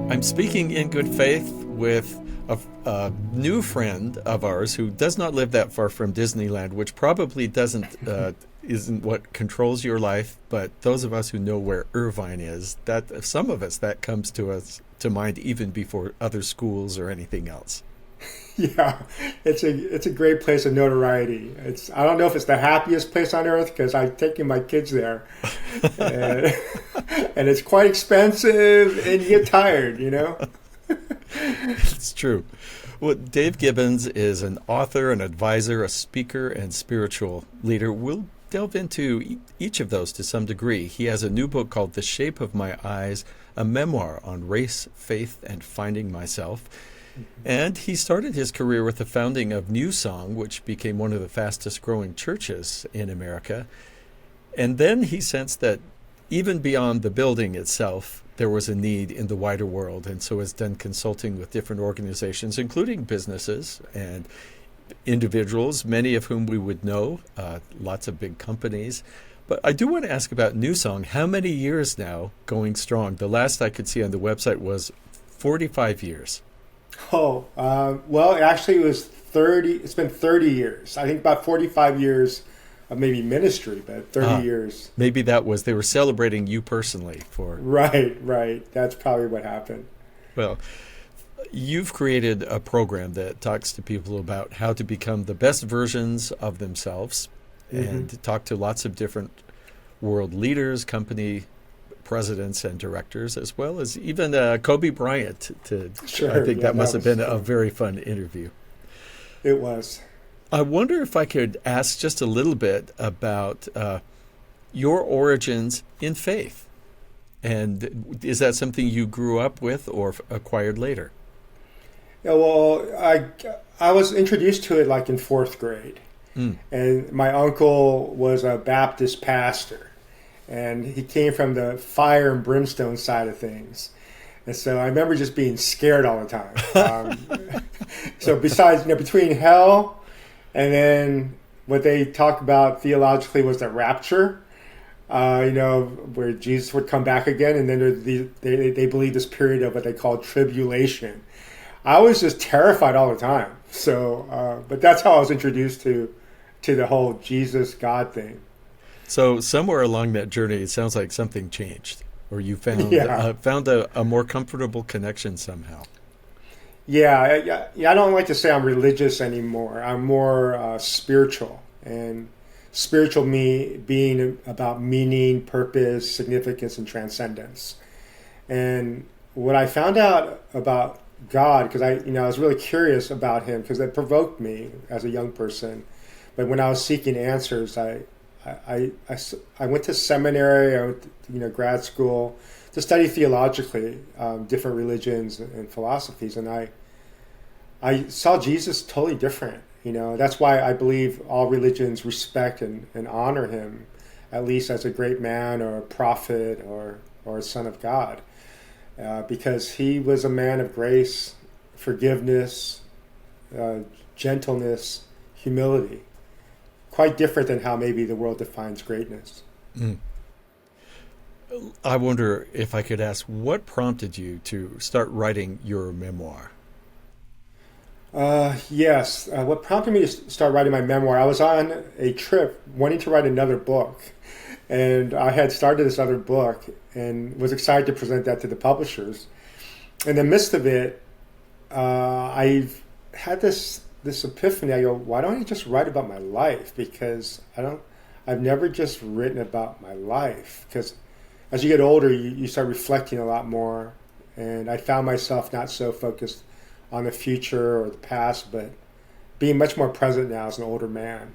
I'm speaking in good faith with a new friend of ours who does not live that far from Disneyland, which probably isn't what controls your life, but those of us who know where Irvine is, that some of us that comes to us to mind even before other schools or anything else. Yeah, it's a great place of notoriety. I don't know if it's the happiest place on earth because I've taken my kids there, and, and it's quite expensive, and you get tired, you know. It's true. Well, Dave Gibbons is an author, an advisor, a speaker, and spiritual leader. We'll delve into each of those to some degree. He has a new book called The Shape of My Eyes, a memoir on race, faith, and finding myself. And he started his career with the founding of Newsong, which became one of the fastest growing churches in America. And then he sensed that even beyond the building itself, there was a need in the wider world, and so has done consulting with different organizations, including businesses and individuals, many of whom we would know, lots of big companies. But I do want to ask about Newsong. How many years now going strong? The last I could see on the website was 45 years. Oh, well, actually, it was 30. It's been 30 years. I think about 45 years of maybe ministry, but 30 years. Maybe they were celebrating you personally for. Right. That's probably what happened. Well, you've created a program that talks to people about how to become the best versions of themselves and talk to lots of different world leaders, company presidents and directors, as well as even Kobe Bryant. I think that must have been a very fun interview. It was. I wonder if I could ask just a little bit about your origins in faith. And is that something you grew up with or acquired later? Yeah, well, I was introduced to it like in fourth grade. And my uncle was a Baptist pastor. And he came from the fire and brimstone side of things. And so I remember just being scared all the time. So besides, between hell and then what they talked about theologically was the rapture, where Jesus would come back again. And then they believe this period of what they call tribulation. I was just terrified all the time. So, but that's how I was introduced to the whole Jesus God thing. So somewhere along that journey, it sounds like something changed, or you found a more comfortable connection somehow. Yeah. I don't like to say I'm religious anymore. I'm more spiritual, and spiritual me being about meaning, purpose, significance, and transcendence. And what I found out about God, because I was really curious about Him, because it provoked me as a young person. But when I was seeking answers, I went to seminary, I went to, grad school to study theologically different religions and philosophies, and I saw Jesus totally different. That's why I believe all religions respect and honor him, at least as a great man or a prophet or a son of God, because he was a man of grace, forgiveness, gentleness, humility. Quite different than how maybe the world defines greatness. I wonder if I could ask, what prompted you to start writing your memoir? Yes. What prompted me to start writing my memoir, I was on a trip wanting to write another book. And I had started this other book and was excited to present that to the publishers. In the midst of it, I've had this epiphany. I go, why don't I just write about my life? Because I've never just written about my life. Because as you get older, you start reflecting a lot more. And I found myself not so focused on the future or the past, but being much more present now as an older man.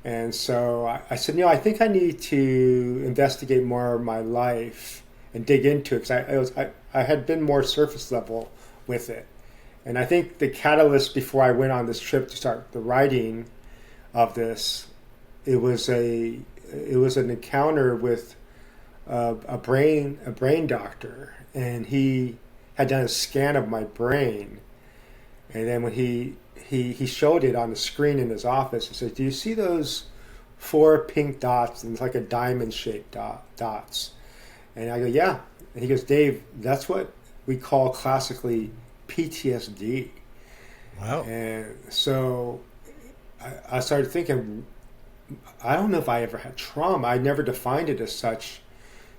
And so I said, I think I need to investigate more of my life and dig into it. Because I had been more surface level with it. And I think the catalyst before I went on this trip to start the writing of this, it was an encounter with a brain doctor, and he had done a scan of my brain, and then when he showed it on the screen in his office, he said, "Do you see those 4 pink dots? And it's like a diamond-shaped dots." And I go, "Yeah." And he goes, "Dave, that's what we call classically PTSD. Wow. And so I started thinking, I don't know if I ever had trauma. I never defined it as such,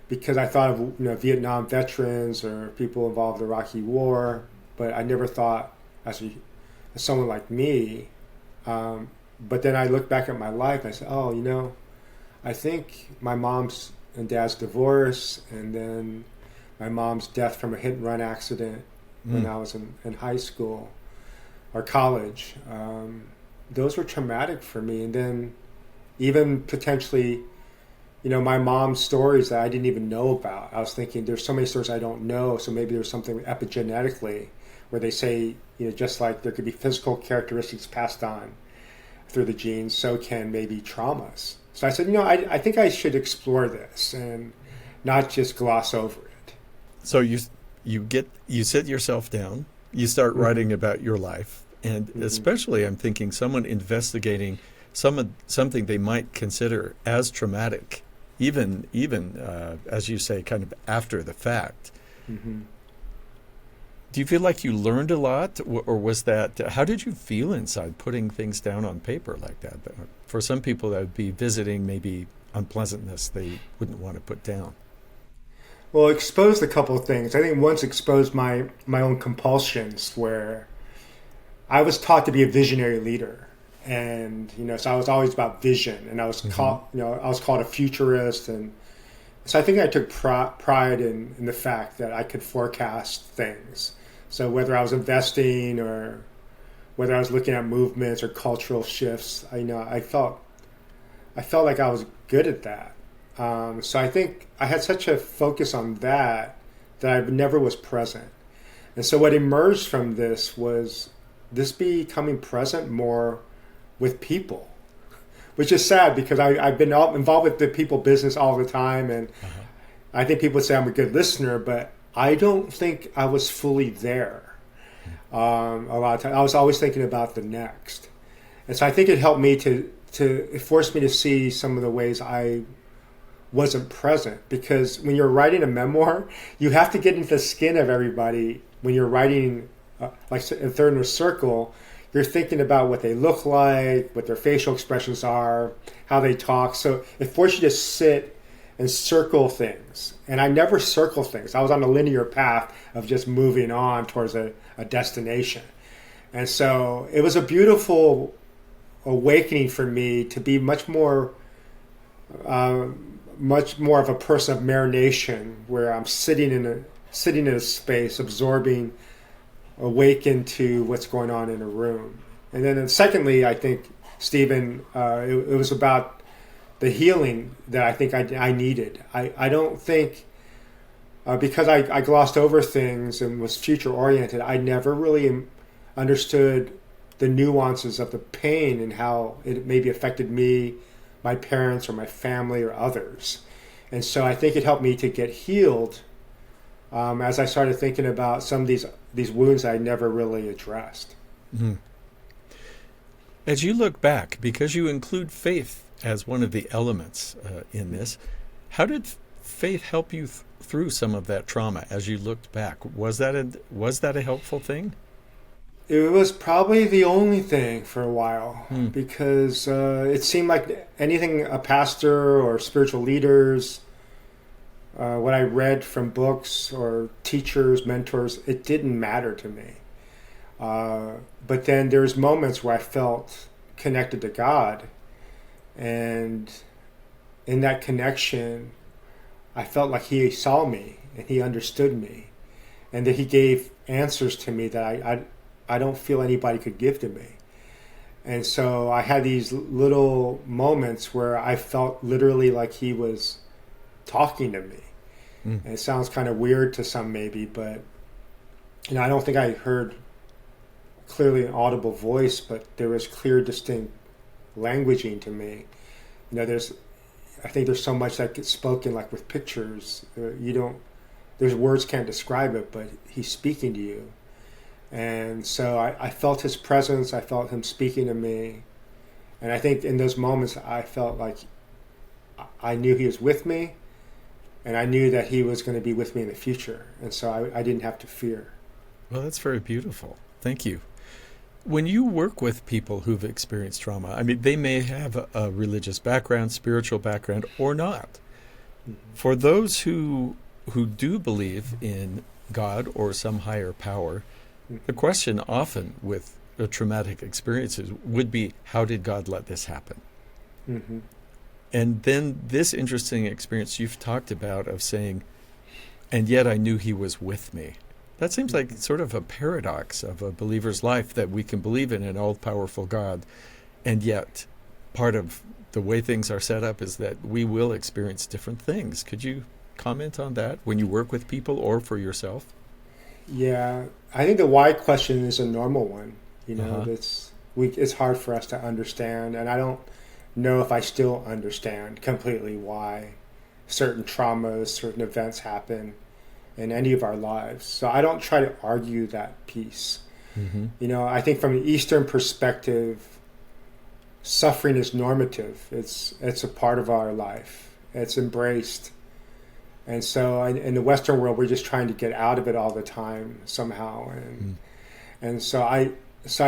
because I thought of Vietnam veterans or people involved in the Iraqi War, but I never thought as someone like me. But then I look back at my life and I said, oh, I think my mom's and dad's divorce, and then my mom's death from a hit and run accident when I was in high school or college. Those were traumatic for me. And then even potentially, my mom's stories that I didn't even know about. I was thinking there's so many stories I don't know, so maybe there's something epigenetically where they say, just like there could be physical characteristics passed on through the genes, so can maybe traumas. So I said, I think I should explore this and not just gloss over it. So you sit yourself down, you start writing about your life, and especially I'm thinking someone investigating something they might consider as traumatic, even as you say, kind of after the fact. Mm-hmm. Do you feel like you learned a lot, or was that, how did you feel inside putting things down on paper like that? For some people, that would be visiting maybe unpleasantness they wouldn't want to put down. Well, it exposed a couple of things. I think once exposed my own compulsions, where I was taught to be a visionary leader. And, so I was always about vision, and I was called a futurist. And so I think I took pride in the fact that I could forecast things. So whether I was investing or whether I was looking at movements or cultural shifts, I felt like I was good at that. So I think I had such a focus on that I never was present. And so what emerged from this was this becoming present more with people, which is sad because I've been involved with the people business all the time. And I think people would say I'm a good listener, but I don't think I was fully there. A lot of times I was always thinking about the next. And so I think it helped me it forced me to see some of the ways I wasn't present, because when you're writing a memoir, you have to get into the skin of everybody. When you're writing like in Third in a Circle, you're thinking about what they look like, what their facial expressions are, how they talk. So it forced you to sit and circle things. And I never circle things. I was on a linear path of just moving on towards a destination. And so it was a beautiful awakening for me to be much more of a person of marination, where I'm sitting in a space, absorbing, awakened to what's going on in a room. And then secondly, I think, Stephen, it was about the healing that I think I needed. I don't think, because I glossed over things and was future oriented, I never really understood the nuances of the pain and how it maybe affected me, my parents, or my family, or others. And so I think it helped me to get healed as I started thinking about some of these wounds I never really addressed. Mm-hmm. As you look back, because you include faith as one of the elements in this, how did faith help you through some of that trauma as you looked back? Was that a helpful thing? It was probably the only thing for a while, because it seemed like anything a pastor or spiritual leaders, what I read from books or teachers, mentors, it didn't matter to me. But then there's moments where I felt connected to God, and in that connection, I felt like He saw me and He understood me, and that He gave answers to me that I don't feel anybody could give to me. And so I had these little moments where I felt literally like He was talking to me. And it sounds kind of weird to some maybe, but I don't think I heard clearly an audible voice, but there was clear, distinct languaging to me. I think there's so much that gets spoken, like with pictures. There's words can't describe it, but He's speaking to you. And so I felt His presence. I felt Him speaking to me. And I think in those moments, I felt like I knew He was with me, And I knew that he was going to be with me in the future. And so I didn't have to fear. Well, that's very beautiful. Thank you. When you work with people who've experienced trauma, I mean, they may have a religious background, spiritual background, or not. Mm-hmm. For those who do believe in God or some higher power, mm-hmm. the question often with traumatic experiences would be, how did God let this happen? Mm-hmm. And then this interesting experience you've talked about of saying, and yet I knew he was with me. That seems like sort of a paradox of a believer's life, that we can believe in an all-powerful God, and yet part of the way things are set up is that we will experience different things. Could you comment on that when you work with people or for yourself? Yeah, I think the why question is a normal one. You know, Uh-huh. it's hard for us to understand, and I don't know if I still understand completely why certain traumas, certain events happen in any of our lives. So I don't try to argue that piece. Mm-hmm. You know, I think from the Eastern perspective, suffering is normative. It's a part of our life. It's embraced. And so in the Western world, we're just trying to get out of it all the time somehow. And so I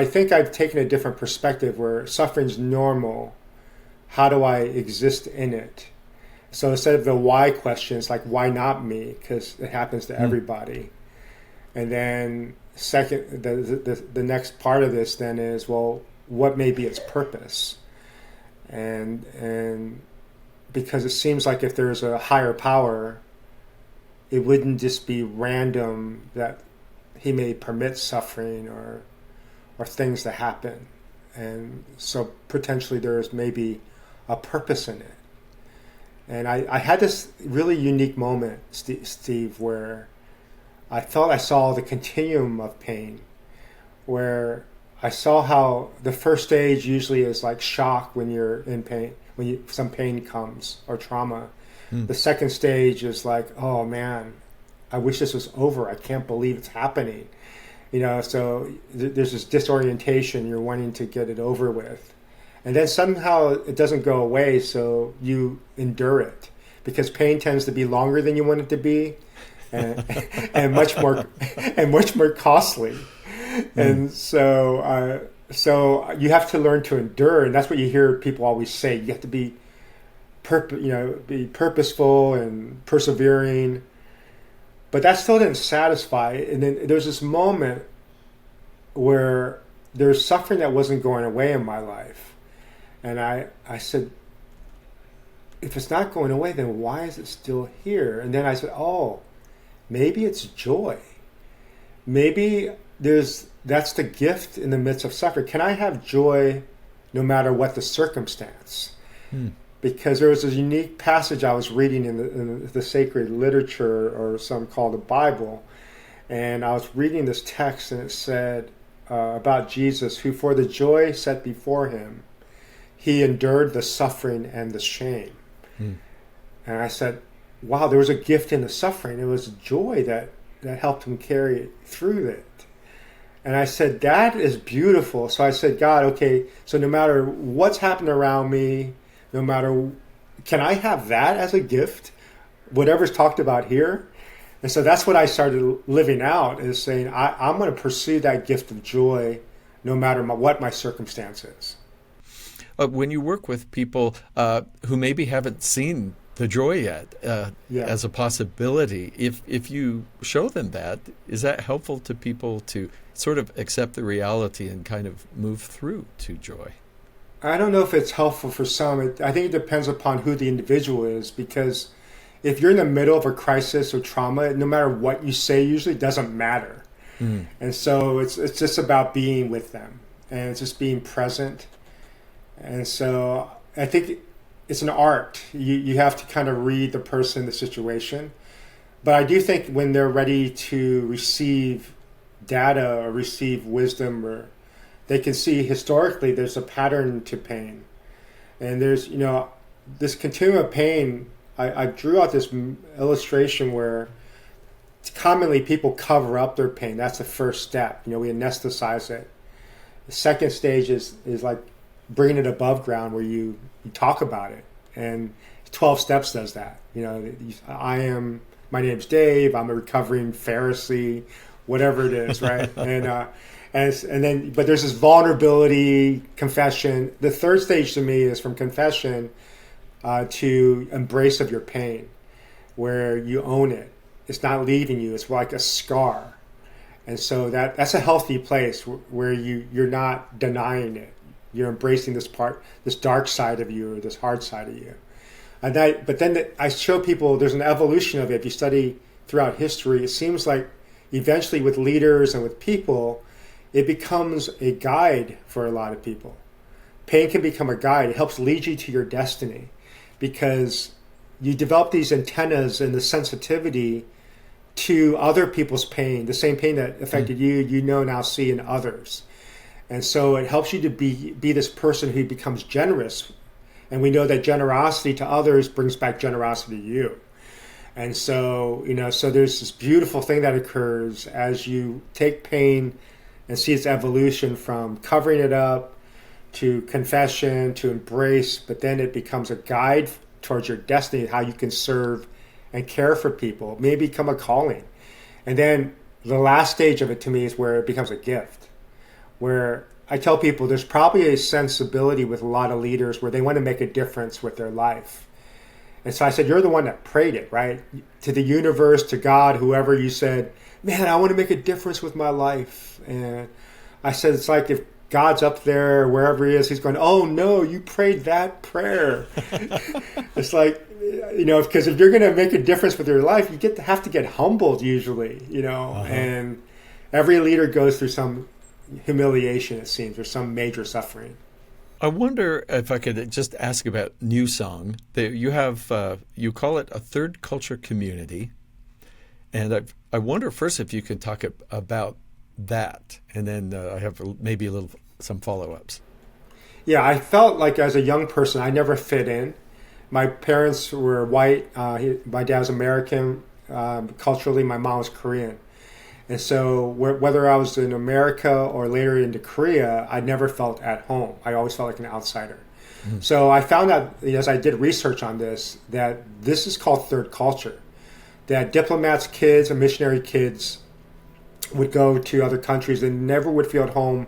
think I've taken a different perspective where suffering's normal. How do I exist in it? So instead of the why question, it's like, why not me? Because it happens to everybody. And then second, the next part of this then is, well, what may be its purpose? And because it seems like if there's a higher power, it wouldn't just be random that he may permit suffering or things to happen. And so potentially there's maybe a purpose in it. And I had this really unique moment, Steve, where I felt I saw the continuum of pain, where I saw how the first stage usually is like shock when you're in pain, when some pain comes or trauma. The second stage is like, oh man, I wish this was over. I can't believe it's happening. You know, so there's this disorientation. You're wanting to get it over with. And then somehow it doesn't go away, so you endure it, because pain tends to be longer than you want it to be, and much more costly. And so you have to learn to endure, and that's what you hear people always say. You have to be purposeful and persevering. But that still didn't satisfy. And then there's this moment where there's suffering that wasn't going away in my life. And I said, if it's not going away, then why is it still here? And then I said, oh, maybe it's joy. Maybe that's the gift in the midst of suffering. Can I have joy no matter what the circumstance? Because there was a unique passage I was reading in the sacred literature, or some call the Bible. And I was reading this text, and it said about Jesus, who for the joy set before him, he endured the suffering and the shame. And I said, wow, there was a gift in the suffering. It was joy that helped him carry it through it. And I said, that is beautiful. So I said, God, okay, so no matter what's happened around me, can I have that as a gift? Whatever's talked about here. And so that's what I started living out, is saying, I'm going to pursue that gift of joy no matter what my circumstance is. When you work with people who maybe haven't seen the joy yet as a possibility, if you show them that, is that helpful to people to sort of accept the reality and kind of move through to joy? I don't know if it's helpful for some. I think it depends upon who the individual is, because if you're in the middle of a crisis or trauma, no matter what you say usually doesn't matter. And so it's just about being with them, and it's just being present. And so I think it's an art. You have to kind of read the person, the situation. But I do think when they're ready to receive data or receive wisdom, or they can see historically there's a pattern to pain. And there's, this continuum of pain. I drew out this illustration where commonly people cover up their pain. That's the first step. We anesthetize it. The second stage is like bringing it above ground, where you talk about it and 12 Steps does that. My name's Dave. I'm a recovering Pharisee, whatever it is, right? But there's this vulnerability, confession. The third stage to me is from confession to embrace of your pain, where you own it. It's not leaving you. It's like a scar. And so that's a healthy place where you're not denying it. You're embracing this part, this dark side of you, or this hard side of you. But then I show people there's an evolution of it. If you study throughout history, it seems like eventually with leaders and with people, it becomes a guide for a lot of people. Pain can become a guide. It helps lead you to your destiny because you develop these antennas and the sensitivity to other people's pain, the same pain that affected you now see in others. And so it helps you to be this person who becomes generous. And we know that generosity to others brings back generosity to you. And so, so there's this beautiful thing that occurs as you take pain and see its evolution from covering it up to confession to embrace, but then it becomes a guide towards your destiny, how you can serve and care for people, maybe become a calling. And then the last stage of it to me is where it becomes a gift, where I tell people there's probably a sensibility with a lot of leaders where they want to make a difference with their life. And so I said, you're the one that prayed it, right? To the universe, to God, whoever, you said, man, I want to make a difference with my life. And I said, it's like if God's up there, wherever he is, he's going, oh no, you prayed that prayer. It's like, because if you're going to make a difference with your life, you have to get humbled usually, and every leader goes through some humiliation, it seems, or some major suffering. I wonder if I could just ask about Newsong. You call it a third culture community, and I wonder first if you can talk about that, and then I have maybe some follow-ups. Yeah, I felt like as a young person, I never fit in. My parents were white. My dad was American. Culturally, my mom was Korean. And so whether I was in America or later into Korea, I never felt at home. I always felt like an outsider. Mm-hmm. So I found out, as I did research on this, that this is called third culture. That diplomats' kids and missionary kids would go to other countries and never would feel at home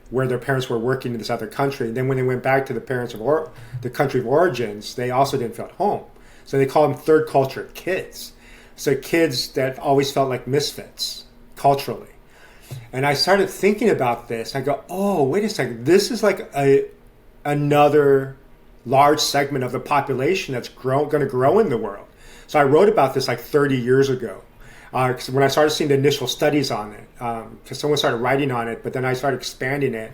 where their parents were working in this other country. And then when they went back to the the country of origins, they also didn't feel at home. So they call them third culture kids. So kids that always felt like misfits culturally. And I started thinking about this. I go, oh, wait a second. This is like another large segment of the population that's going to grow in the world. So I wrote about this like 30 years ago. When I started seeing the initial studies on it, because someone started writing on it, but then I started expanding it.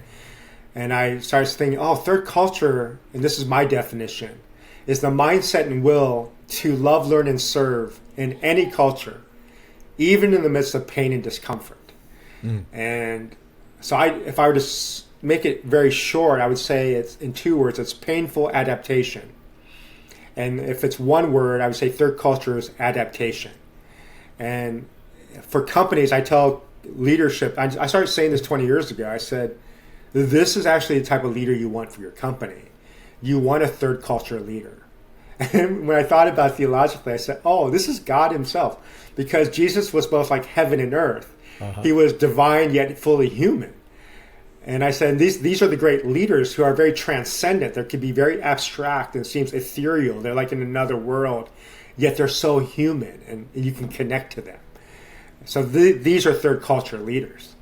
And I started thinking, third culture, and this is my definition, is the mindset and will to love, learn, and serve in any culture, even in the midst of pain and discomfort. And so if I were to make it very short, I would say it's in two words. It's painful adaptation. And if it's one word, I would say third culture is adaptation. And for companies, I tell leadership, I started saying this 20 years ago. I said, this is actually the type of leader you want for your company. You want a third culture leader. And when I thought about it theologically, I said, this is God himself. Because Jesus was both like heaven and earth. Uh-huh. He was divine yet fully human. And I said, these are the great leaders who are very transcendent. They can be very abstract and seems ethereal. They're like in another world, yet they're so human and you can connect to them. So these are third culture leaders.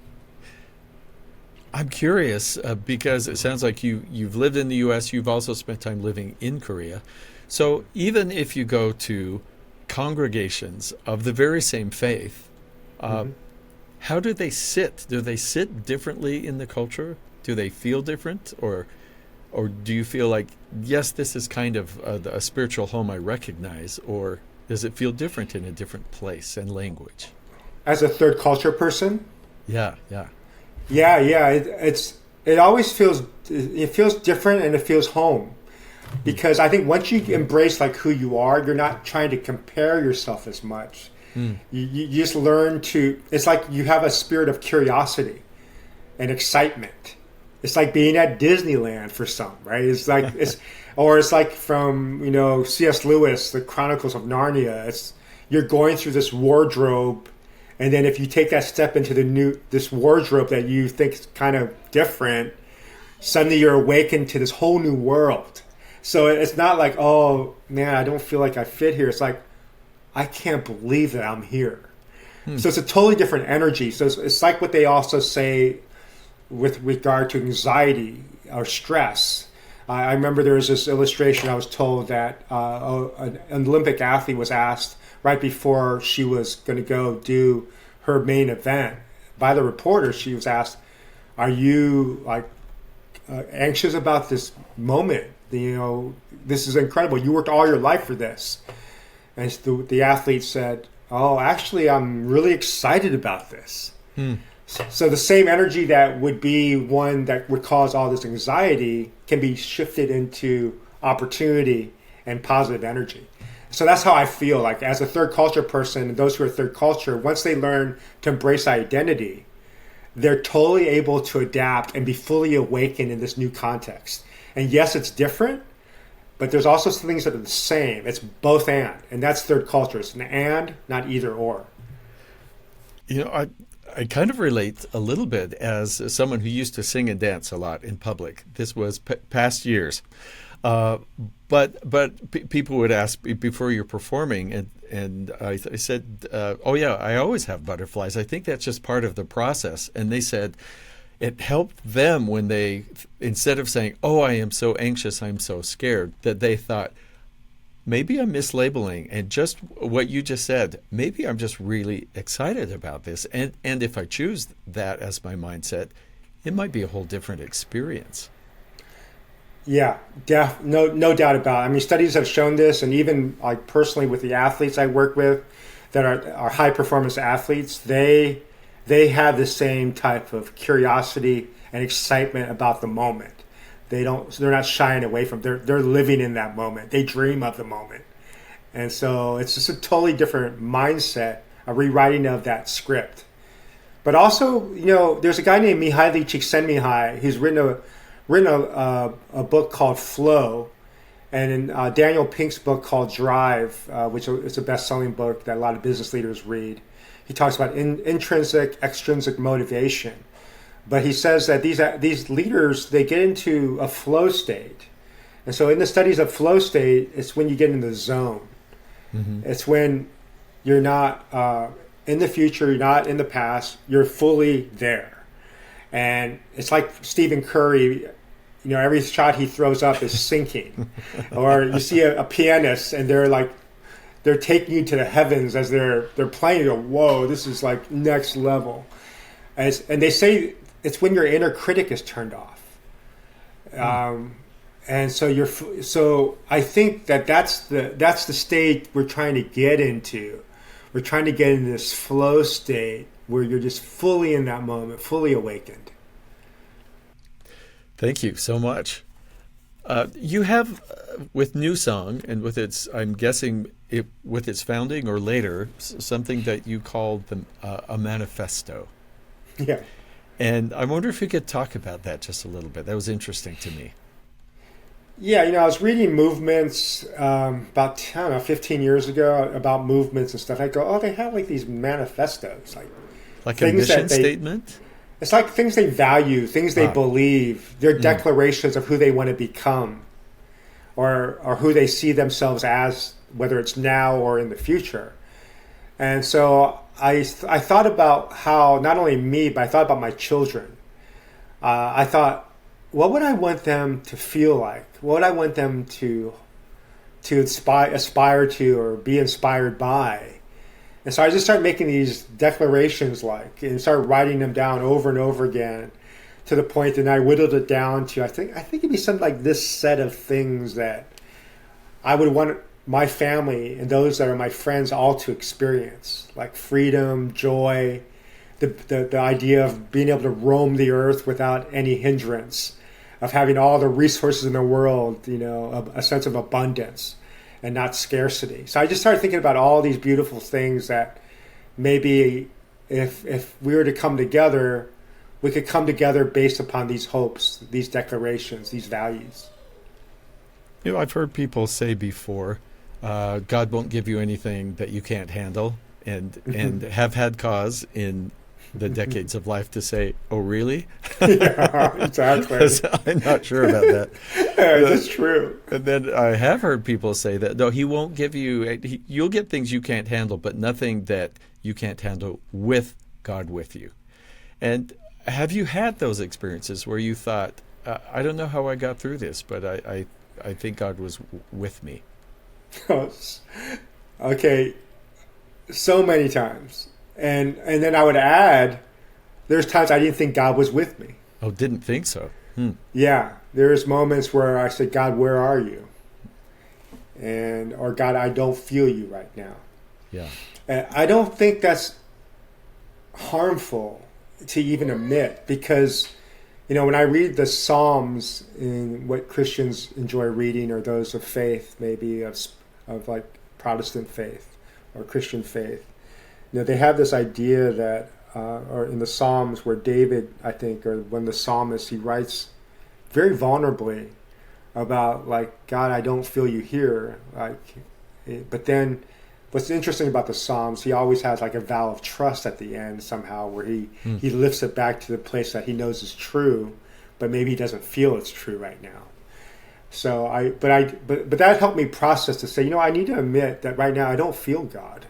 I'm curious because it sounds like you've lived in the U.S. You've also spent time living in Korea. So even if you go to congregations of the very same faith, how do they sit? Do they sit differently in the culture? Do they feel different? Or do you feel like, yes, this is kind of a spiritual home I recognize, or does it feel different in a different place and language? As a third culture person? Yeah. It always feels different and it feels home. Because I think once you embrace like who you are, you're not trying to compare yourself as much. You just learn to, it's like you have a spirit of curiosity and excitement. It's like being at Disneyland for some, right? It's like it's like from C.S. Lewis, The Chronicles of Narnia. It's you're going through this wardrobe, and then if you take that step into this wardrobe that you think is kind of different, suddenly you're awakened to this whole new world. So it's not like, oh man, I don't feel like I fit here. It's like, I can't believe that I'm here. So it's a totally different energy. So it's like what they also say with regard to anxiety or stress. I remember there was this illustration I was told that an Olympic athlete was asked right before she was going to go do her main event by the reporter. She was asked, are you anxious about this moment? This is incredible. You worked all your life for this. And the athlete said, oh, actually, I'm really excited about this. So the same energy that would be one that would cause all this anxiety can be shifted into opportunity and positive energy. So that's how I feel like as a third culture person, and those who are third culture, once they learn to embrace identity, they're totally able to adapt and be fully awakened in this new context. And yes, it's different, but there's also some things that are the same. It's both and that's third culture. It's an and, not either or. I kind of relate a little bit as someone who used to sing and dance a lot in public. This was past years. But people would ask before you're performing, and I said, oh yeah, I always have butterflies. I think that's just part of the process. And they said it helped them when they, instead of saying, oh, I am so anxious, I'm so scared, that they thought, maybe I'm mislabeling, and just what you just said, maybe I'm just really excited about this. And if I choose that as my mindset, it might be a whole different experience. Yeah, no doubt about it. I mean, studies have shown this, and even like personally with the athletes I work with that are high performance athletes, they have the same type of curiosity and excitement about the moment. They're not shying away from it. They're living in that moment. They dream of the moment. And so it's just a totally different mindset, a rewriting of that script. But also, there's a guy named Mihaly Csikszentmihalyi. He's written a book called Flow, and in Daniel Pink's book called Drive, which is a best-selling book that a lot of business leaders read, he talks about intrinsic, extrinsic motivation. But he says that these leaders, they get into a flow state. And so in the studies of flow state, it's when you get in the zone. Mm-hmm. It's when you're not in the future, you're not in the past, you're fully there. And it's like Stephen Curry, every shot he throws up is sinking. Or you see a pianist and they're taking you to the heavens as they're playing. You go, whoa, this is like next level. And they say it's when your inner critic is turned off. And so I think that's the state we're trying to get into. We're trying to get into this flow state where you're just fully in that moment, fully awakened. Thank you so much. You have, with Newsong and with its, I'm guessing, with its founding or later, something that you called a manifesto. Yeah. And I wonder if you could talk about that just a little bit. That was interesting to me. Yeah, I was reading movements about 15 years ago about movements and stuff. I go, oh, they have like these manifestos, like a mission statement. It's like things they value, things they believe. They're declarations of who they want to become, or who they see themselves as, whether it's now or in the future. And so I thought about how not only me, but I thought about my children. I thought, what would I want them to feel like? What would I want them to aspire to or be inspired by? And so I just started making these declarations and started writing them down over and over again to the point that I whittled it down to, I think it'd be something like this set of things that I would want my family and those that are my friends all to experience, like freedom, joy, the idea of being able to roam the earth without any hindrance, of having all the resources in the world, a sense of abundance and not scarcity. So I just started thinking about all these beautiful things that maybe if we were to come together we could come together based upon these hopes, these declarations, these values. I've heard people say before, God won't give you anything that you can't handle, and have had cause in the decades of life to say, "Oh, really?" Yeah, exactly. 'Cause I'm not sure about that. Yeah, that's true. And then I have heard people say that, no, he won't give you, you'll get things you can't handle, but nothing that you can't handle with God with you. And have you had those experiences where you thought, I don't know how I got through this, but I think God was with me? Okay, so many times. And then I would add, there's times I didn't think God was with me. Oh, didn't think so. Yeah, there's moments where I said, God, where are you? Or God, I don't feel you right now. Yeah. And I don't think that's harmful to even admit, because, when I read the Psalms, in what Christians enjoy reading, or those of faith, maybe of like Protestant faith or Christian faith, they have this idea that, or in the Psalms where David, I think, or when the psalmist, he writes very vulnerably about, like, God, I don't feel you here. But then what's interesting about the Psalms, he always has like a vow of trust at the end somehow, where he lifts it back to the place that he knows is true, but maybe he doesn't feel it's true right now. So but that helped me process to say, I need to admit that right now I don't feel God,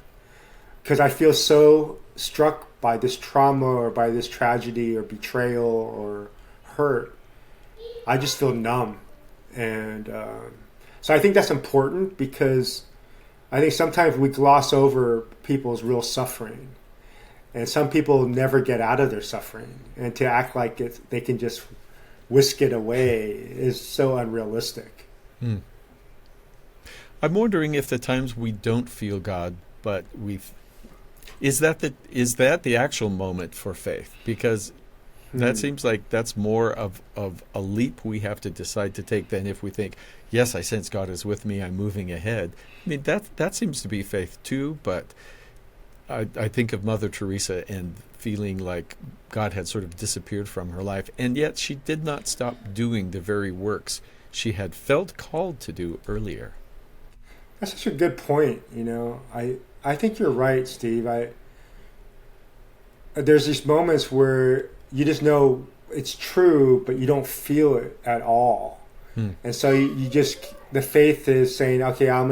because I feel so struck by this trauma or by this tragedy or betrayal or hurt. I just feel numb. And so I think that's important, because I think sometimes we gloss over people's real suffering. And some people never get out of their suffering. And to act like they can just whisk it away is so unrealistic. I'm wondering if the times we don't feel God, but is that the actual moment for faith? Because that seems like that's more of a leap we have to decide to take than if we think, yes, I sense God is with me, I'm moving ahead. I mean, that seems to be faith too, but I think of Mother Teresa and feeling like God had sort of disappeared from her life, and yet she did not stop doing the very works she had felt called to do earlier. That's such a good point. I think you're right, Steve. There's these moments where you just know it's true, but you don't feel it at all. And so you just, the faith is saying, okay, I'm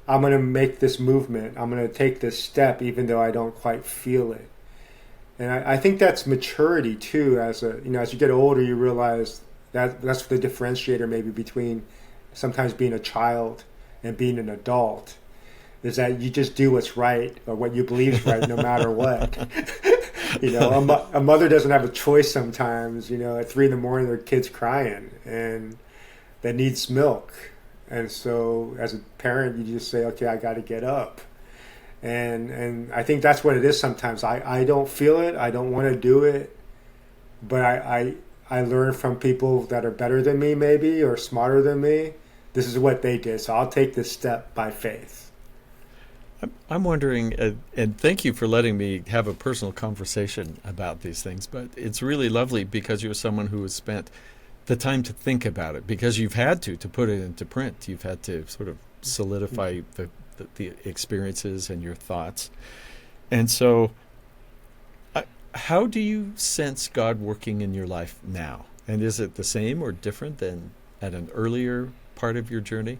gonna make this movement. I'm gonna take this step, even though I don't quite feel it. And I think that's maturity too. As you get older, you realize that's the differentiator maybe between sometimes being a child and being an adult, is that you just do what's right, or what you believe is right, no matter what. A mother doesn't have a choice sometimes. At 3 a.m, their kid's crying and that needs milk. And so as a parent, you just say, okay, I got to get up. And I think that's what it is sometimes. I don't feel it. I don't want to do it. But I learn from people that are better than me maybe, or smarter than me. This is what they did. So I'll take this step by faith. I'm wondering, and thank you for letting me have a personal conversation about these things, but it's really lovely because you're someone who has spent the time to think about it, because you've had to put it into print. You've had to sort of solidify the experiences and your thoughts. And so how do you sense God working in your life now? And is it the same or different than at an earlier part of your journey?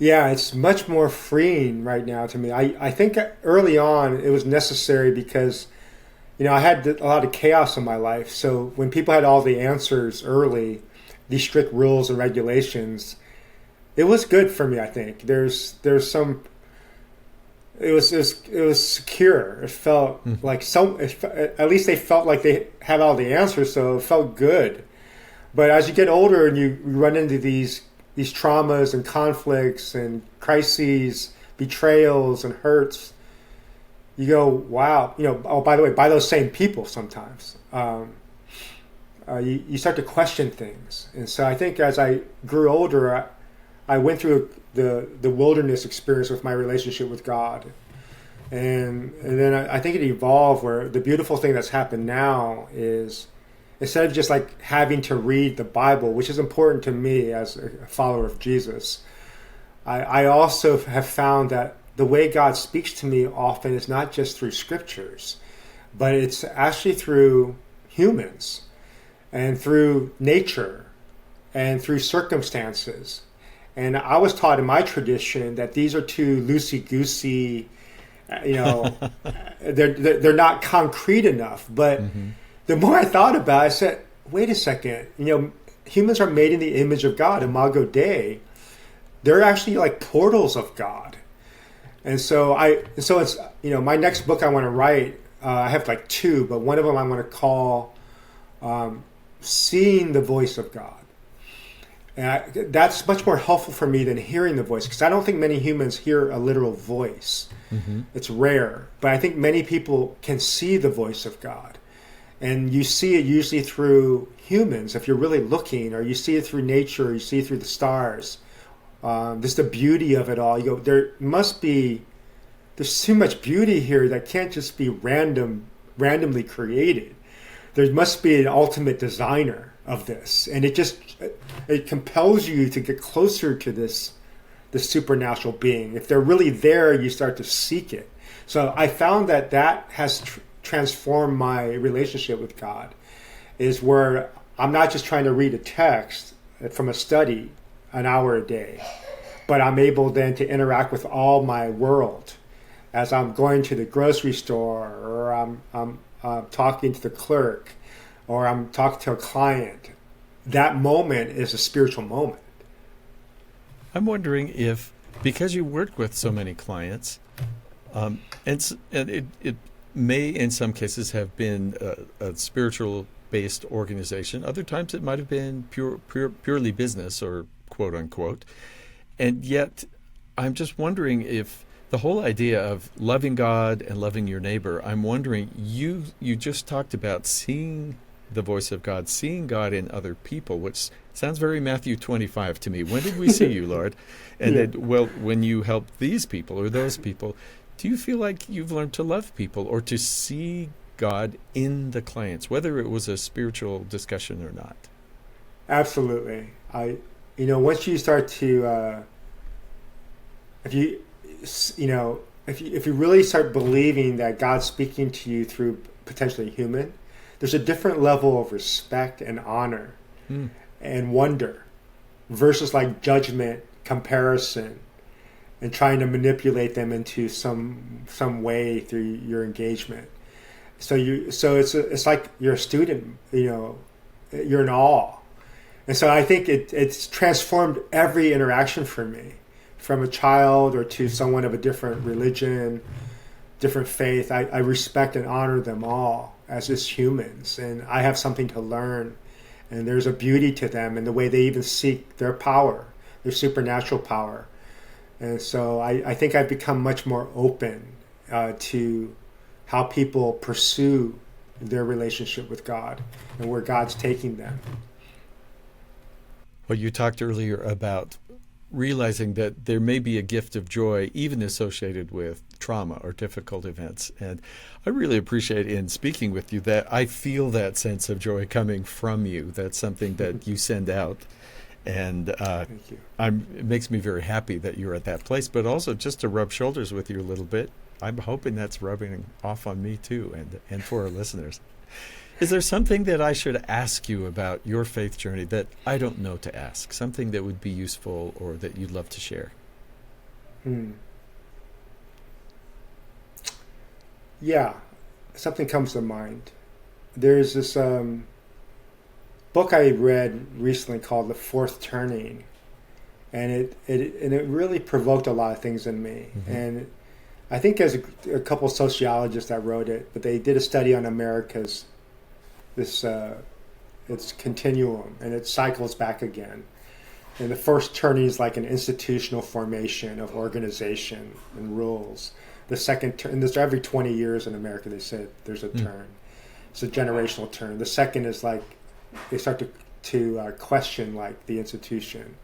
Yeah, it's much more freeing right now to me. I think early on it was necessary because, I had a lot of chaos in my life. So when people had all the answers early, these strict rules and regulations, it was good for me. I think there's some. It was secure. It felt like at least they felt like they had all the answers, so it felt good. But as you get older and you run into these traumas and conflicts and crises, betrayals and hurts, you go, wow. Oh, by the way, by those same people sometimes. You start to question things. And so I think as I grew older, I went through the wilderness experience with my relationship with God. And then I think it evolved where the beautiful thing that's happened now is instead of just like having to read the Bible, which is important to me as a follower of Jesus, I also have found that the way God speaks to me often is not just through scriptures, but it's actually through humans and through nature and through circumstances. And I was taught in my tradition that these are too loosey-goosey, they're not concrete enough. But the more I thought about it, I said, wait a second, humans are made in the image of God, Imago Dei. They're actually like portals of God. And so it's, my next book I want to write, I have like two, but one of them I want to call Seeing the Voice of God. And that's much more helpful for me than hearing the voice, because I don't think many humans hear a literal voice. It's rare. But I think many people can see the voice of God. And you see it usually through humans, if you're really looking, or you see it through nature, or you see it through the stars. Just the beauty of it all. You go, there's too much beauty here that can't just be randomly created. There must be an ultimate designer of this, and it compels you to get closer to this supernatural being. If they're really there, you start to seek it. So I found that has transformed my relationship with God, is where I'm not just trying to read a text from a study an hour a day, but I'm able then to interact with all my world as I'm going to the grocery store, or I'm talking to the clerk, or I'm talking to a client. That moment is a spiritual moment. I'm wondering if, because you work with so many clients, and it may in some cases have been a spiritual-based organization. Other times it might have been purely business, or quote unquote. And yet I'm just wondering if the whole idea of loving God and loving your neighbor, I'm wondering, you just talked about seeing the voice of God, seeing God in other people, which sounds very Matthew 25 to me. When did we see you, Lord? And then, when you help these people or those people, do you feel like you've learned to love people or to see God in the clients, whether it was a spiritual discussion or not? Absolutely. Once you start to, if you really start believing that God's speaking to you through potentially human, there's a different level of respect and honor and wonder versus like judgment, comparison, and trying to manipulate them into some way through your engagement. So it's like you're a student, you're in awe. And so I think it's transformed every interaction for me, from a child or to someone of a different religion, different faith. I respect and honor them all as just humans, and I have something to learn. And there's a beauty to them in the way they even seek their power, their supernatural power. And so I think I've become much more open to how people pursue their relationship with God and where God's taking them. Well, you talked earlier about realizing that there may be a gift of joy even associated with trauma or difficult events. And I really appreciate in speaking with you that I feel that sense of joy coming from you. That's something that you send out. And Thank you. it makes me very happy that you're at that place, but also just to rub shoulders with you a little bit. I'm hoping that's rubbing off on me too, and for our listeners. Is there something that I should ask you about your faith journey that I don't know to ask? Something that would be useful or that you'd love to share? Yeah, something comes to mind. There's this book I read recently called The Fourth Turning, and it really provoked a lot of things in me. And I think there's a couple of sociologists that wrote it, but they did a study on America's its continuum, and it cycles back again. And the first turning is like an institutional formation of organization and rules. The second turn, and this every 20 years in America, they said there's a turn. It's a generational turn. The second is like they start to question like the institution,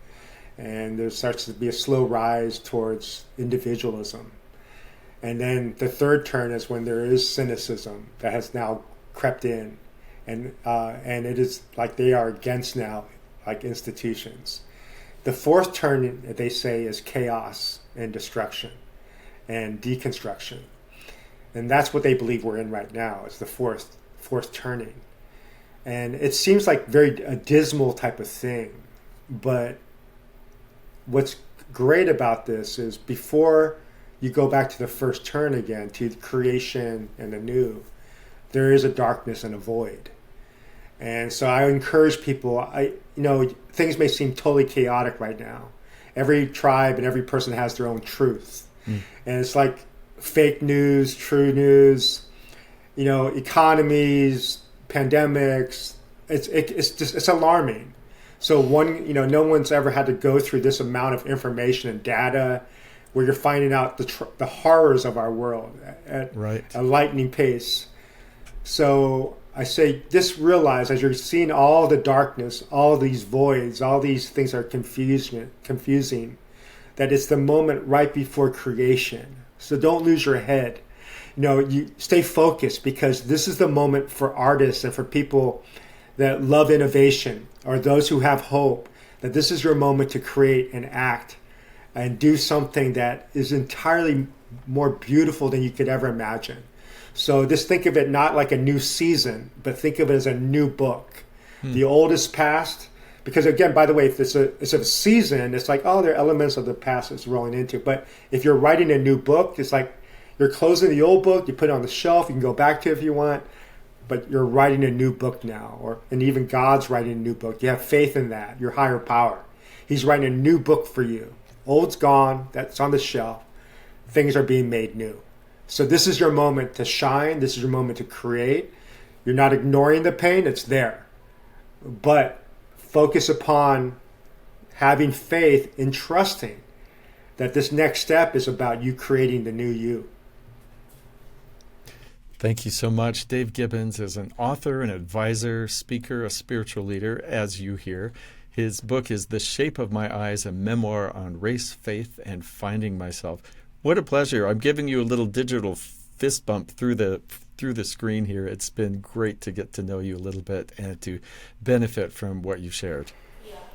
and there starts to be a slow rise towards individualism. And then the third turn is when there is cynicism that has now crept in, and it is like they are against now, like institutions. The fourth turn, they say, is chaos and destruction and deconstruction. And that's what they believe we're in right now, is the fourth turning. And it seems like a dismal type of thing. But what's great about this is before you go back to the first turn again, to creation and the new, there is a darkness and a void. And so I encourage people, things may seem totally chaotic right now. Every tribe and every person has their own truth. And it's like fake news, true news, economies, pandemics. It's alarming. So no one's ever had to go through this amount of information and data where you're finding out the horrors of our world at a lightning pace. So I say, just realize as you're seeing all the darkness, all these voids, all these things that are confusing, that it's the moment right before creation. So don't lose your head. You stay focused, because this is the moment for artists and for people that love innovation, or those who have hope, that this is your moment to create and act and do something that is entirely more beautiful than you could ever imagine. So just think of it not like a new season, but think of it as a new book. The old is past, because again, by the way, if it's a season, it's like, there are elements of the past it's rolling into. But if you're writing a new book, it's like you're closing the old book, you put it on the shelf, you can go back to it if you want, but you're writing a new book now, and even God's writing a new book. You have faith in that, your higher power. He's writing a new book for you. Old's gone, that's on the shelf. Things are being made new. So this is your moment to shine. This is your moment to create. You're not ignoring the pain. It's there. But focus upon having faith in trusting that this next step is about you creating the new you. Thank you so much. Dave Gibbons is an author, an advisor, speaker, a spiritual leader, as you hear. His book is The Shape of My Eyes, a memoir on race, faith, and finding myself. What a pleasure. I'm giving you a little digital fist bump through the screen here. It's been great to get to know you a little bit and to benefit from what you've shared.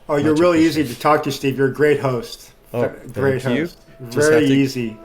Oh, you're really easy to talk to, Steve. You're a great host. Oh, great thank host. you. Very easy.